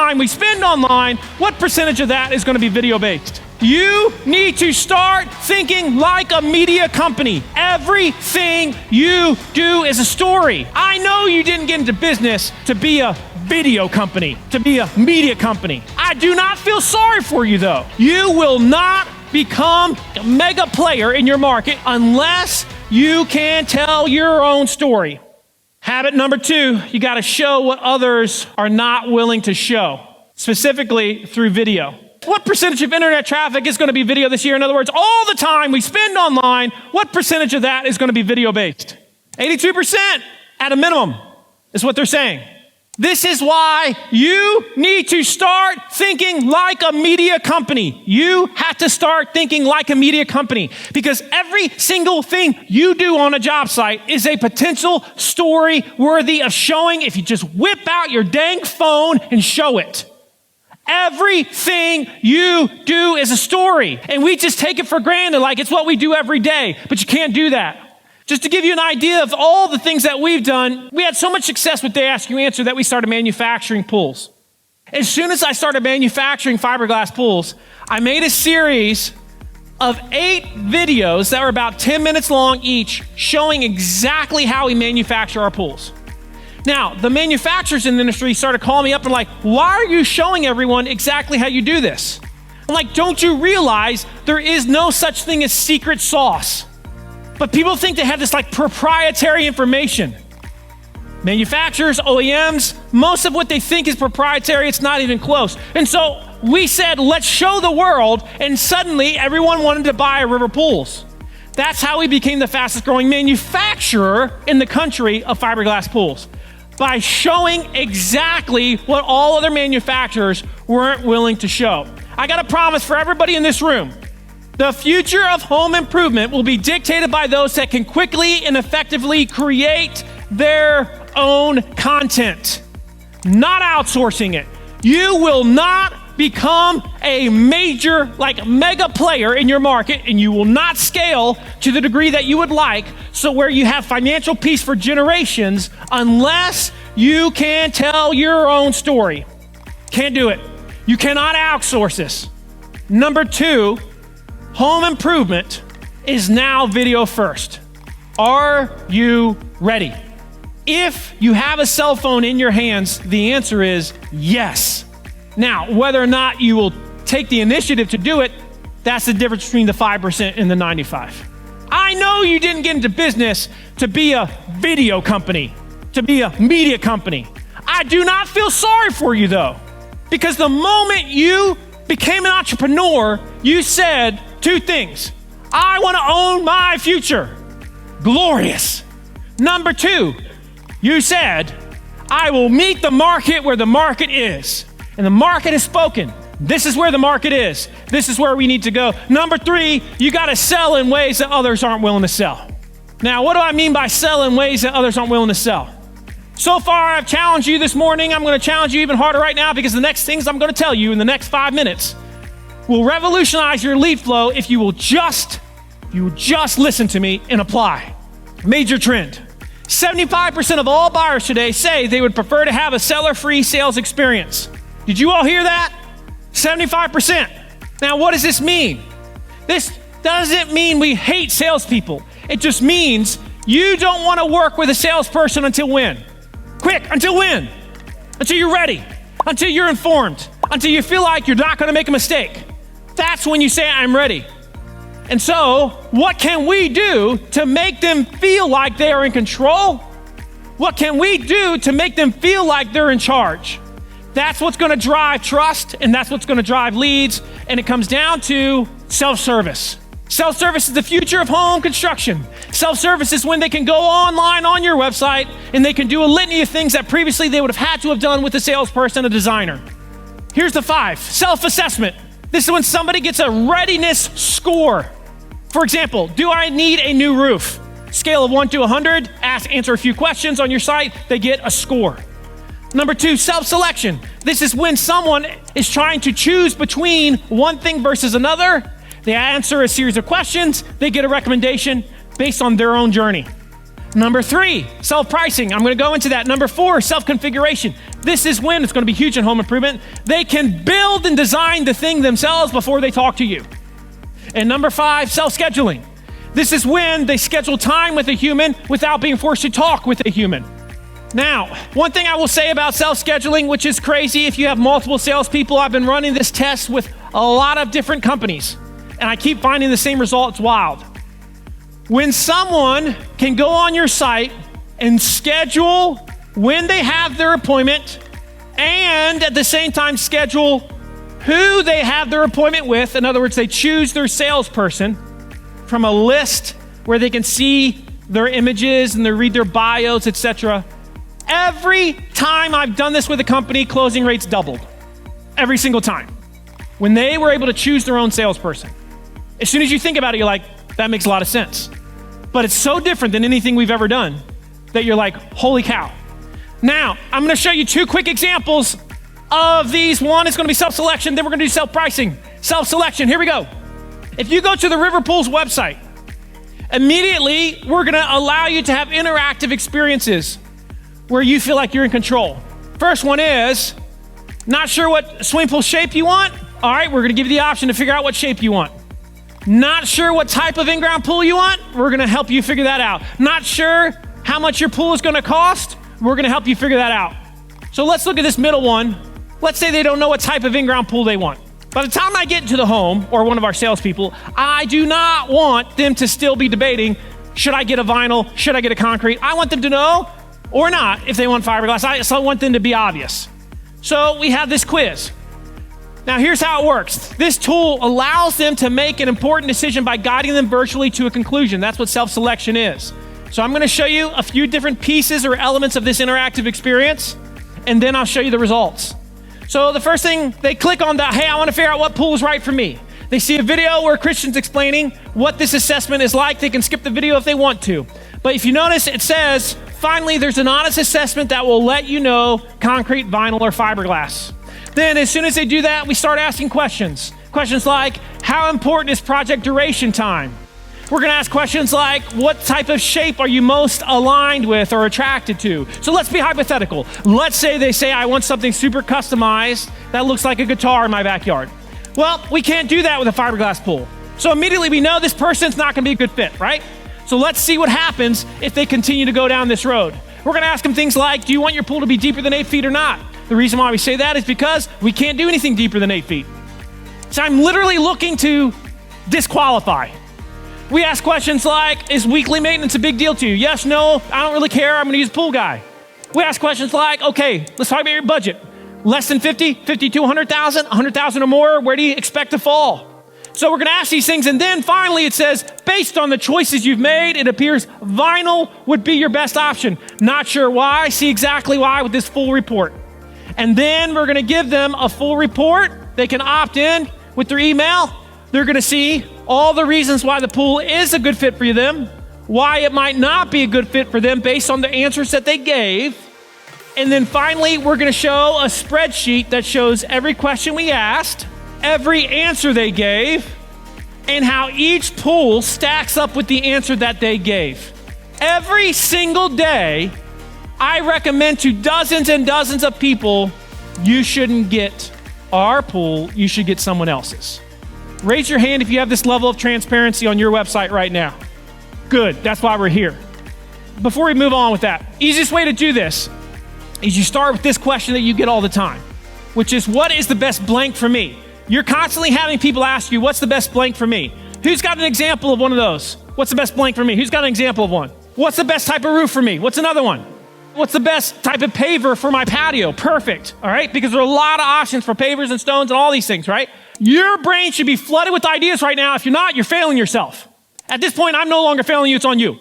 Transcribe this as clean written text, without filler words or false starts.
time we spend online, what percentage of that is going to be video-based? You need to start thinking like a media company. Everything you do is a story. I know you didn't get into business to be a video company, to be a media company. I do not feel sorry for you though. You will not become a mega player in your market unless you can tell your own story. Habit number 2, you got to show what others are not willing to show, specifically through video. What percentage of internet traffic is going to be video this year? In other words, all the time we spend online, what percentage of that is going to be video-based? 82% at a minimum is what they're saying. This is why you need to start thinking like a media company. You have to start thinking like a media company because every single thing you do on a job site is a potential story worthy of showing if you just whip out your dang phone and show it. Everything you do is a story, and we just take it for granted like it's what we do every day, but you can't do that. Just to give you an idea of all the things that we've done, we had so much success with They Ask You Answer that we started manufacturing pools. As soon as I started manufacturing fiberglass pools, I made a series of 8 videos that were about 10 minutes long each, showing exactly how we manufacture our pools. Now, the manufacturers in the industry started calling me up and like, why are you showing everyone exactly how you do this? I'm like, don't you realize there is no such thing as secret sauce? But people think they have this like proprietary information. Manufacturers, OEMs, most of what they think is proprietary, it's not even close. And so we said, let's show the world, and suddenly everyone wanted to buy river pools. That's how we became the fastest growing manufacturer in the country of fiberglass pools, by showing exactly what all other manufacturers weren't willing to show. I got a promise for everybody in this room. The future of home improvement will be dictated by those that can quickly and effectively create their own content, not outsourcing it. You will not become a major, like mega player in your market, and you will not scale to the degree that you would like, so where you have financial peace for generations, unless you can tell your own story. Can't do it. You cannot outsource this. Number 2, home improvement is now video first. Are you ready? If you have a cell phone in your hands, the answer is yes. Now, whether or not you will take the initiative to do it, that's the difference between the 5% and the 95%. I know you didn't get into business to be a video company, to be a media company. I do not feel sorry for you though, because the moment you became an entrepreneur, you said 2 things. I want to own my future. Glorious. Number 2, you said, I will meet the market where the market is. And the market has spoken. This is where the market is. This is where we need to go. Number 3, you got to sell in ways that others aren't willing to sell. Now, what do I mean by sell in ways that others aren't willing to sell? So far, I've challenged you this morning. I'm going to challenge you even harder right now, because the next things I'm going to tell you in the next 5 minutes will revolutionize your lead flow if you will just listen to me and apply. Major trend. 75% of all buyers today say they would prefer to have a seller-free sales experience. Did you all hear that? 75%. Now, what does this mean? This doesn't mean we hate salespeople. It just means you don't want to work with a salesperson until when? Quick, until when? Until you're ready, until you're informed, until you feel like you're not going to make a mistake. That's when you say, I'm ready. And so, what can we do to make them feel like they are in control? What can we do to make them feel like they're in charge? That's what's going to drive trust, and that's what's going to drive leads, and it comes down to self-service. Self-service is the future of home construction. Self-service is when they can go online on your website, and they can do a litany of things that previously they would have had to have done with a salesperson, a designer. Here's the 5, self-assessment. This is when somebody gets a readiness score. For example, do I need a new roof? Scale of 1 to 100, answer a few questions on your site, they get a score. Number 2, self-selection. This is when someone is trying to choose between one thing versus another. They answer a series of questions, they get a recommendation based on their own journey. Number 3, self-pricing. I'm going to go into that. Number 4, self-configuration. This is when it's going to be huge in home improvement. They can build and design the thing themselves before they talk to you. And number 5, self-scheduling. This is when they schedule time with a human without being forced to talk with a human. Now, one thing I will say about self-scheduling, which is crazy if you have multiple salespeople, I've been running this test with a lot of different companies, and I keep finding the same result. It's wild. When someone can go on your site and schedule when they have their appointment and at the same time schedule who they have their appointment with, in other words, they choose their salesperson from a list where they can see their images and they read their bios, etc. Every time I've done this with a company, closing rates doubled. Every single time. When they were able to choose their own salesperson. As soon as you think about it, you're like, that makes a lot of sense. But it's so different than anything we've ever done that you're like, holy cow. Now, I'm going to show you 2 quick examples of these. One is going to be self-selection, then we're going to do self-pricing. Self-selection, here we go. If you go to the Riverpool's website, immediately we're going to allow you to have interactive experiences where you feel like you're in control. First one is, not sure what swimming pool shape you want? All right, we're going to give you the option to figure out what shape you want. Not sure what type of in-ground pool you want? We're going to help you figure that out. Not sure how much your pool is going to cost? We're going to help you figure that out. So let's look at this middle one. Let's say they don't know what type of in-ground pool they want. By the time I get into the home, or one of our salespeople, I do not want them to still be debating, should I get a vinyl? Should I get a concrete? I want them to know, or not, if they want fiberglass. I want them to be obvious. So we have this quiz. Now here's how it works. This tool allows them to make an important decision by guiding them virtually to a conclusion. That's what self-selection is. So I'm going to show you a few different pieces or elements of this interactive experience, and then I'll show you the results. So the first thing, they click on the, hey, I want to figure out what pool is right for me. They see a video where Christian's explaining what this assessment is like. They can skip the video if they want to. But if you notice, it says, finally, there's an honest assessment that will let you know concrete, vinyl, or fiberglass. Then as soon as they do that, we start asking questions. Questions like, how important is project duration time? We're going to ask questions like, what type of shape are you most aligned with or attracted to? So let's be hypothetical. Let's say they say, I want something super customized that looks like a guitar in my backyard. Well, we can't do that with a fiberglass pool. So immediately we know this person's not going to be a good fit, right? So let's see what happens if they continue to go down this road. We're going to ask them things like, do you want your pool to be deeper than 8 feet or not? The reason why we say that is because we can't do anything deeper than 8 feet. So I'm literally looking to disqualify. We ask questions like, is weekly maintenance a big deal to you? Yes, no, I don't really care, I'm gonna use pool guy. We ask questions like, okay, let's talk about your budget. Less than 50, 50 to 100,000, 100,000 or more, where do you expect to fall? So we're gonna ask these things, and then finally it says, based on the choices you've made, it appears vinyl would be your best option. Not sure why, see exactly why with this full report. And then we're gonna give them a full report. They can opt in with their email. They're gonna see all the reasons why the pool is a good fit for them, why it might not be a good fit for them based on the answers that they gave. And then finally, we're gonna show a spreadsheet that shows every question we asked, every answer they gave, and how each pool stacks up with the answer that they gave. Every single day, I recommend to dozens and dozens of people, you shouldn't get our pool, you should get someone else's. Raise your hand if you have this level of transparency on your website right now. Good, that's why we're here. Before we move on with that, easiest way to do this is you start with this question that you get all the time, which is, what is the best blank for me? You're constantly having people ask you, what's the best blank for me? Who's got an example of one of those? What's the best blank for me? Who's got an example of one? What's the best type of roof for me? What's another one? What's the best type of paver for my patio? Perfect, all right? Because there are a lot of options for pavers and stones and all these things, right? Your brain should be flooded with ideas right now. If you're not, you're failing yourself. At this point, I'm no longer failing you, it's on you.